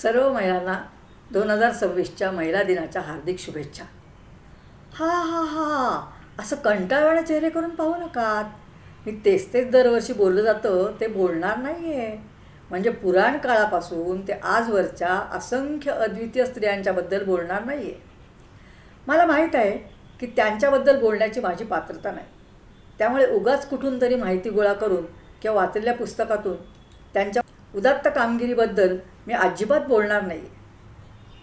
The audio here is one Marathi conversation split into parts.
सर्व महिलांना 2026च्या महिला दिनाच्या हार्दिक शुभेच्छा. हा हा हा असं कंटाळवाणे चेहरे करून पाहू नका. मी तेच दरवर्षी बोललं जातं ते बोलणार नाही आहे. म्हणजे पुराण काळापासून ते आजवरच्या असंख्य अद्वितीय स्त्रियांच्याबद्दल बोलणार नाही आहे. मला माहीत आहे की त्यांच्याबद्दल बोलण्याची माझी पात्रता नाही. त्यामुळे उगाच कुठून तरी माहिती गोळा करून किंवा वाचलेल्या पुस्तकातून त्यांच्या उदात्त कामगिरीबद्दल मी अजिबात बोलणार नाही आहे.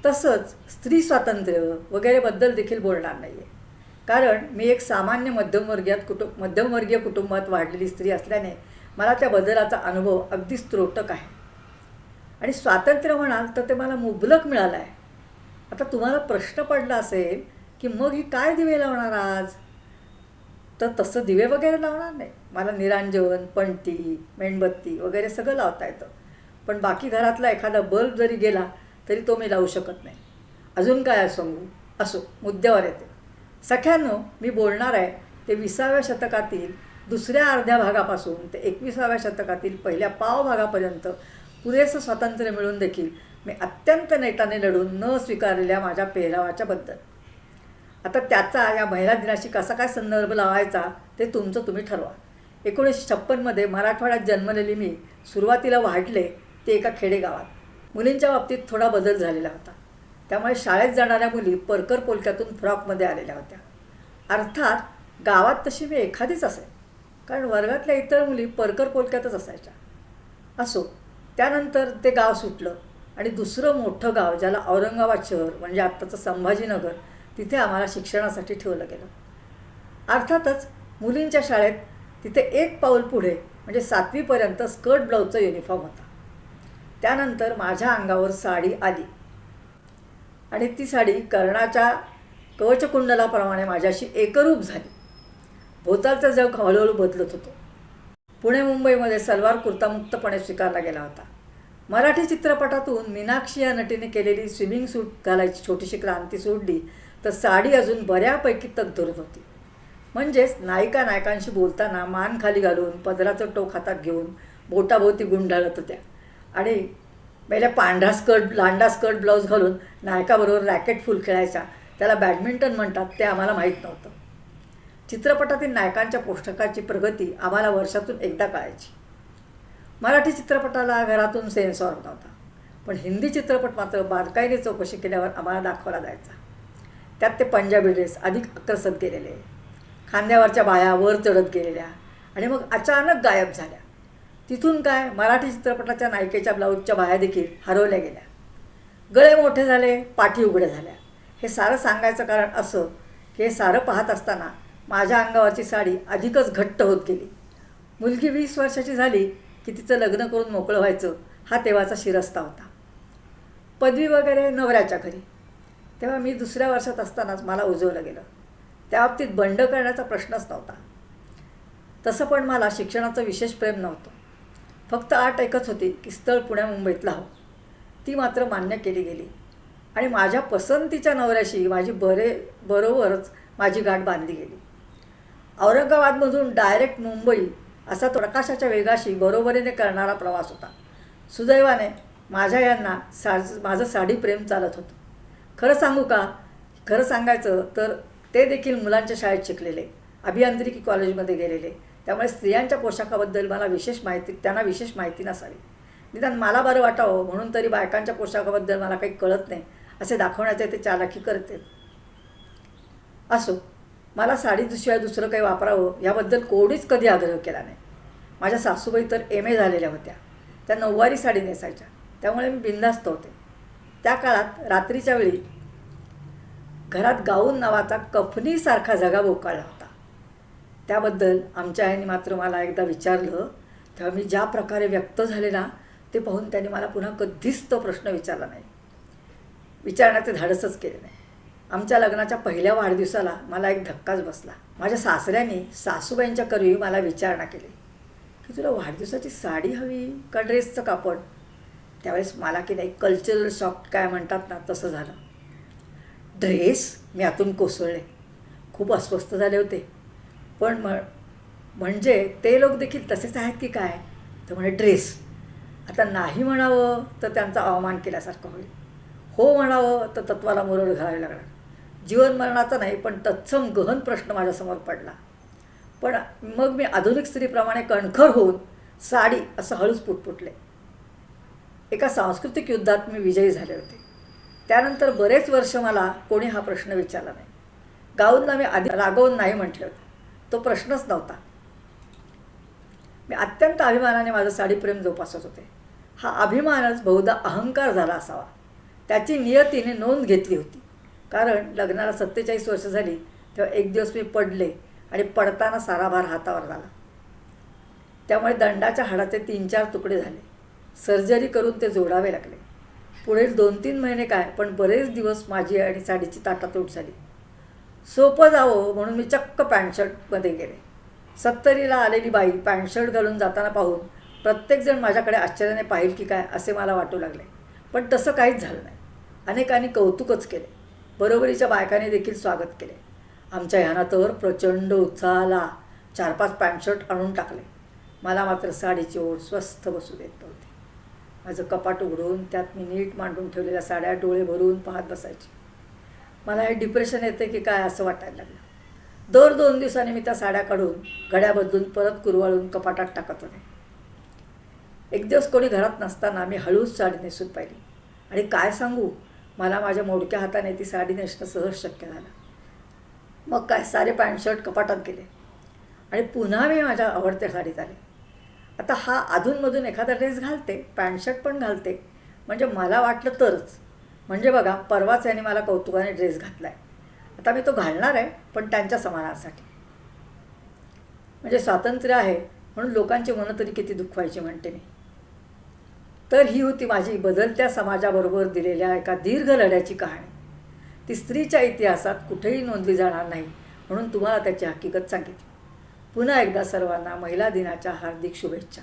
तसंच स्त्री स्वातंत्र्य वगैरेबद्दल देखील बोलणार नाही आहे. कारण मी एक सामान्य मध्यमवर्गीय कुटुंबात वाढलेली स्त्री असल्याने मला त्या बदलाचा अनुभव अगदीच त्रोटक आहे. आणि स्वातंत्र्य म्हणाल तर ते मला मुबलक मिळालं आहे. आता तुम्हाला प्रश्न पडला असेल की मग ही काय दिवे लावणार आज? तर तसं दिवे वगैरे लावणार नाही. मला निरांजन, पणती, मेणबत्ती वगैरे सगळं लावता येतं. पण बाकी घरातला एखादा बल्ब जरी गेला तरी तो मी लावू शकत नाही. अजून काय सांगू? असो, मुद्द्यावर येते. सख्यांनो, मी बोलणार आहे ते 20व्या शतकातील दुसऱ्या अर्ध्या भागापासून ते 21व्या शतकातील पहिल्या पाव भागापर्यंत पुरेसं स्वातंत्र्य मिळून देखील मी अत्यंत नेटाने लढून न स्वीकारलेल्या माझ्या पेहरावाच्या बद्दल. आता त्याचा या महिला दिनाशी कसा काय संदर्भ लावायचा ते तुमचं तुम्ही ठरवा. 1956मध्ये मराठवाड्यात जन्मलेली मी सुरुवातीला वाढले ते एका खेडेगावात. मुलींच्या बाबतीत थोडा बदल झालेला होता. त्यामुळे शाळेत जाणाऱ्या मुली परकर पोलक्यातून फ्रॉकमध्ये आलेल्या होत्या. अर्थात गावात तशी मी एखादीच असे, कारण वर्गातल्या इतर मुली परकर पोलक्यातच असायच्या. असो, त्यानंतर ते गाव सुटलं आणि दुसरं मोठं गाव, ज्याला औरंगाबाद शहर म्हणजे आत्ताचं संभाजीनगर, तिथे आम्हाला शिक्षणासाठी ठेवलं गेलं. अर्थातच मुलींच्या शाळेत तिथे एक पाऊल पुढे म्हणजे 7वीपर्यंत स्कर्ट ब्लाऊजचा युनिफॉर्म होता. त्यानंतर माझ्या अंगावर साडी आली आणि ती साडी कर्णाच्या कवचकुंडलाप्रमाणे माझ्याशी एकरूप झाली. भोवतालचं जग हळूहळू बदलत होतं. पुणे मुंबईमध्ये सलवार कुर्ता मुक्तपणे स्वीकारला गेला होता. मराठी चित्रपटातून मीनाक्षी या नटीने केलेली स्विमिंग सूट घालायची छोटीशी क्रांती सोडली तर साडी अजून बऱ्यापैकी तग धरत होती. म्हणजेच नायिकांशी बोलताना मान खाली घालून पदराचं टोक हातात घेऊन बोटाभोवती गुंडाळत होत्या आणि पहिल्या लांडा स्कर्ट ब्लाऊज घालून नायकाबरोबर रॅकेट फुल खेळायच्या. त्याला बॅडमिंटन म्हणतात ते आम्हाला माहीत नव्हतं. चित्रपटातील नायकांच्या पोशाखाची प्रगती आम्हाला वर्षातून एकदा कळायची. मराठी चित्रपटाला घरातून सेन्सॉर नव्हता, पण हिंदी चित्रपट मात्र बारकाईने चौकशी केल्यावर आम्हाला दाखवला जायचा. त्यात ते पंजाबी ड्रेस अधिक आकर्षक गेलेले, खांद्यावरच्या बाया वर चढत गेलेल्या आणि मग अचानक गायब झाल्या. तिथून काय, मराठी चित्रपटाच्या नायिकेच्या ब्लाऊजच्या बाया देखील हरवल्या गेल्या. गळे मोठे झाले, पाठी उघड्या झाल्या. हे सारं सांगायचं कारण असं की हे सारं पाहत असताना माझ्या अंगावरची साडी अधिकच घट्ट होत गेली. मुलगी 20 वर्षाची झाली की तिचं लग्न करून मोकळं व्हायचं हा तेव्हाचा शिरस्ता होता. पदवी वगैरे नवऱ्याच्या घरी. तेव्हा मी 2ऱ्या वर्षात असतानाच मला उजवलं गेलं. त्या बाबतीत बंड करण्याचा प्रश्नच नव्हता. तसं पण मला शिक्षणाचं विशेष प्रेम नव्हतं. फक्त अट एकच होती की स्थळ पुण्या मुंबईतलं हवं. ती मात्र मान्य केली गेली आणि माझ्या पसंतीच्या नवऱ्याशी बरोबरच माझी गाठ बांधली गेली. औरंगाबादमधून डायरेक्ट मुंबई असा तो प्रकाशाच्या वेगाशी बरोबरीने करणारा प्रवास होता. सुदैवाने माझ्या यांना माझं साडी प्रेम चालत होतं. खरं सांगायचं तर ते देखील मुलांच्या शाळेत शिकलेले, अभियांत्रिकी कॉलेजमध्ये गेलेले. त्यामुळे स्त्रियांच्या पोशाखाबद्दल त्यांना विशेष माहिती नसावी. निदान मला बरं वाटावं म्हणून तरी बायकांच्या पोशाखाबद्दल मला काही कळत नाही असे दाखवण्याचे ते चालाखी करते. असो, मला साडीशिवाय दुसरं काही वापरावं याबद्दल कोणीच कधी आग्रह केला नाही. माझ्या सासूबाई तर MA झालेल्या होत्या. त्या नऊवारी साडी नेसायच्या, त्यामुळे मी बिनधास्त होते. त्या काळात रात्रीच्या वेळी घरात गाऊन नावाचा कफनीसारखा जगा बोकाळला होता. त्याबद्दल आमच्या आईने मात्र मला एकदा विचारलं. तेव्हा मी ज्या प्रकारे व्यक्त झाले ना ते पाहून त्यांनी मला पुन्हा कधीच तो प्रश्न विचारला नाही. विचारण्याचे धाडसच केले नाही. आमच्या लग्नाच्या पहिल्या वाढदिवसाला मला एक धक्काच बसला. माझ्या सासऱ्यांनी सासूबाईंच्या करवी मला विचारणा केली की तुला वाढदिवसाची साडी हवी का ड्रेसचं कापड? त्यावेळेस मला की नाही कल्चरल शॉक काय म्हणतात ना तसं झालं. ड्रेस? मी आतून कोसळले. खूप अस्वस्थ झाले होते. पण म्हणजे ते लोक देखील तसेच आहेत की काय? तर म्हणे ड्रेस. आता नाही म्हणावं तर त्यांचा अवमान केल्यासारखं होईल, हो म्हणावं तर तत्वाला मुरड घालावी लागणार. जीवन मरणाचा नाही पण तत्सम गहन प्रश्न माझ्यासमोर पडला. पण मग मी आधुनिक स्त्रीप्रमाणे कणखर होऊन साडी असं हळूच पुटपुटले. एका सांस्कृतिक युद्धात मी विजयी झाले होते. त्यानंतर बरेच वर्ष मला कोणी हा प्रश्न विचारला नाही. गाऊनला मी आधी रागवून नाही म्हटले होते, तो प्रश्नच नव्हता. मी अत्यंत अभिमानाने माझं साडीप्रेम जोपासत होते. हा अभिमानच बहुधा अहंकार झाला असावा. त्याची नियतीने नोंद घेतली होती. कारण लग्नाला 47 वर्ष झाली तेव्हा एक दिवस मी पडले आणि पडताना सारा भार हातावर झाला. त्यामुळे दंडाच्या हाडाचे 3-4 तुकडे झाले. सर्जरी करून ते जोडावे लागले. पुढील 2-3 महिने काय पण बरेच दिवस माझी आणि साडीची ताटातूट झाली. सोपं जावं म्हणून मी चक्क पॅन्ट शर्टमध्ये गेले. 70ला आलेली बाई पॅन्ट शर्ट घालून जाताना पाहून प्रत्येकजण माझ्याकडे आश्चर्याने पाहिल की काय असे मला वाटू लागले. पण तसं काहीच झालं नाही. अनेकांनी कौतुकच केले. बरोबरीच्या बायकांनी देखील स्वागत केले. आमच्या ह्याना तर प्रचंड उत्साह आला. 4-5 पॅन्ट शर्ट आणून टाकले. मला मात्र साडीची ओढ स्वस्थ बसू देत नव्हती. माझं कपाट उघडून त्यात मी नीट मांडून ठेवलेल्या साड्या डोळे भरून पाहत बसायची. मला हे डिप्रेशन येते की काय असं वाटायला लागलं. दर 2 दिवसांनी मी त्या साड्या काढून घड्या बदलून परत कुरवाळून कपाटात टाकत होते. एक दिवस कोणी घरात नसताना मी हळूच साडी नेसून पाहिली आणि काय सांगू, मला माझ्या मोडक्या हाताने ती साडी नेसणं सहज शक्य झालं. मग काय सारे पॅन्ट शर्ट कपाटात गेले आणि पुन्हा मी माझ्या आवडत्या साडीत आले. आता हा अधूनमधून एखादा ड्रेस घालते, पॅन्ट शर्ट पण घालते, म्हणजे मला वाटलं तरच. म्हणजे बघा, परवाच यांनी मला कौतुकाने ड्रेस घातला आहे. आता मी तो घालणार आहे पण त्यांच्या समानासाठी. म्हणजे स्वातंत्र्य आहे म्हणून लोकांची मनं तरी किती दुखवायची म्हणते मी. तर ही होती माझी बदलत्या समाजाबरोबर दिलेल्या एका दीर्घ लढ्याची कहाणी. ती स्त्रीच्या इतिहासात कुठेही नोंदली जाणार नाही म्हणून तुम्हाला त्याची हकीकत सांगितली. पुन्हा एकदा सर्वांना महिला दिनाच्या हार्दिक शुभेच्छा.